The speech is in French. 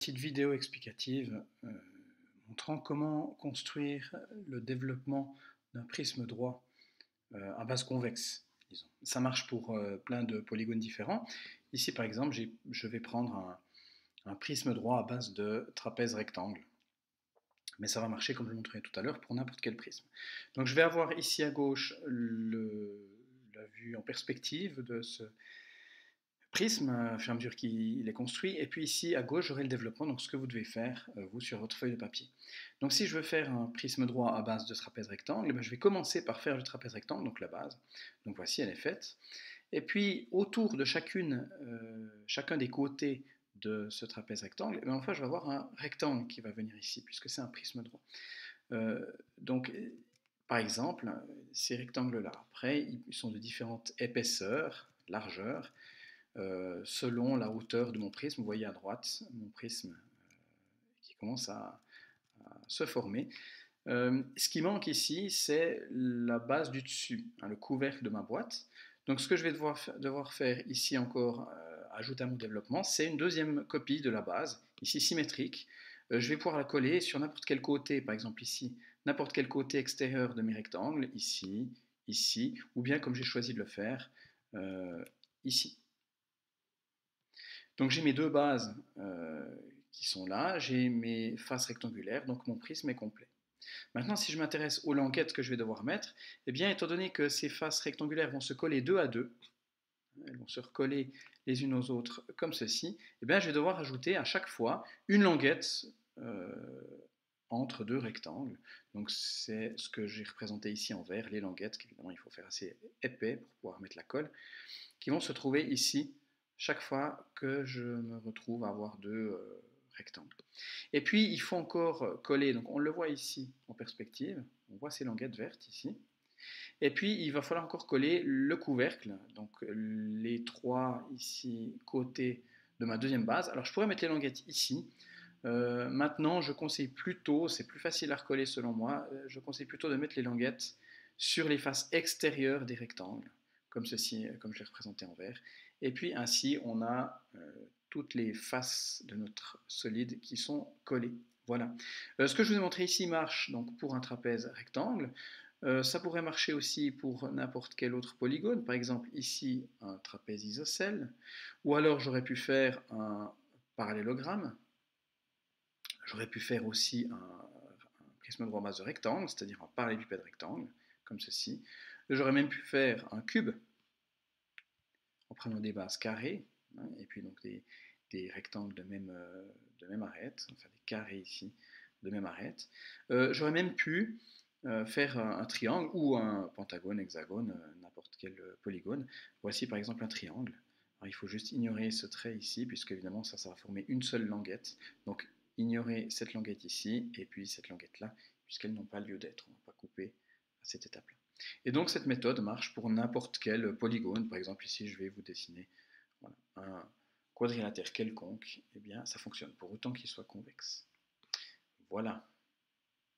petite vidéo explicative montrant comment construire le développement d'un prisme droit à base convexe, disons. Ça marche pour plein de polygones différents. Ici, par exemple, je vais prendre un prisme droit à base de trapèze rectangle. Mais ça va marcher, comme je le montrerai tout à l'heure, pour n'importe quel prisme. Donc je vais avoir ici à gauche la vue en perspective de ce prisme, au fur et à mesure qu'il est construit. Et puis ici, à gauche, j'aurai le développement, donc ce que vous devez faire, vous, sur votre feuille de papier. Donc si je veux faire un prisme droit à base de trapèze rectangle, je vais commencer par faire le trapèze rectangle, donc la base. Donc voici, elle est faite. Et puis, autour de chacun des côtés de ce trapèze rectangle, enfin, je vais avoir un rectangle qui va venir ici, puisque c'est un prisme droit. Donc, par exemple, ces rectangles-là, après, ils sont de différentes épaisseurs, largeurs, selon la hauteur de mon prisme. Vous voyez à droite mon prisme qui commence à se former. Ce qui manque ici, c'est la base du dessus, le couvercle de ma boîte. Donc ce que je vais devoir faire ici encore, ajouter à mon développement, c'est une deuxième copie de la base, ici symétrique. Je vais pouvoir la coller sur n'importe quel côté, par exemple ici, n'importe quel côté extérieur de mes rectangles, ici, ici, ou bien comme j'ai choisi de le faire, ici. Donc j'ai mes deux bases qui sont là, j'ai mes faces rectangulaires, donc mon prisme est complet. Maintenant, si je m'intéresse aux languettes que je vais devoir mettre, eh bien, étant donné que ces faces rectangulaires vont se coller deux à deux, elles vont se recoller les unes aux autres comme ceci, eh bien, je vais devoir ajouter à chaque fois une languette euh, entre deux rectangles. Donc c'est ce que j'ai représenté ici en vert, les languettes, qu'évidemment il faut faire assez épais pour pouvoir mettre la colle, qui vont se trouver ici chaque fois que je me retrouve à avoir deux rectangles. Et puis il faut encore coller, donc on le voit ici en perspective, on voit ces languettes vertes ici. Et puis il va falloir encore coller le couvercle, donc les trois ici côtés de ma deuxième base. Alors je pourrais mettre les languettes ici. Maintenant je conseille plutôt, c'est plus facile à recoller selon moi, je conseille plutôt de mettre les languettes sur les faces extérieures des rectangles, comme ceci, comme je l'ai représenté en vert. Et puis ainsi on a toutes les faces de notre solide qui sont collées. Voilà. Ce que je vous ai montré ici marche donc pour un trapèze rectangle. Ça pourrait marcher aussi pour n'importe quel autre polygone, par exemple ici un trapèze isocèle, ou alors j'aurais pu faire un parallélogramme, j'aurais pu faire aussi un prisme droit base de rectangle, c'est-à-dire un parallélépipède rectangle, comme ceci. J'aurais même pu faire un cube en prenant des bases carrées, et puis donc des rectangles de même arête, enfin des carrés ici de même arête. J'aurais même pu faire un triangle ou un pentagone, hexagone, n'importe quel polygone. Voici par exemple un triangle. Alors, il faut juste ignorer ce trait ici, puisque évidemment ça va former une seule languette. Donc ignorer cette languette ici, et puis cette languette-là, puisqu'elles n'ont pas lieu d'être. On ne va pas couper à cette étape-là. Et donc cette méthode marche pour n'importe quel polygone. Par exemple ici je vais vous dessiner voilà, un quadrilatère quelconque. Eh bien ça fonctionne pour autant qu'il soit convexe. Voilà.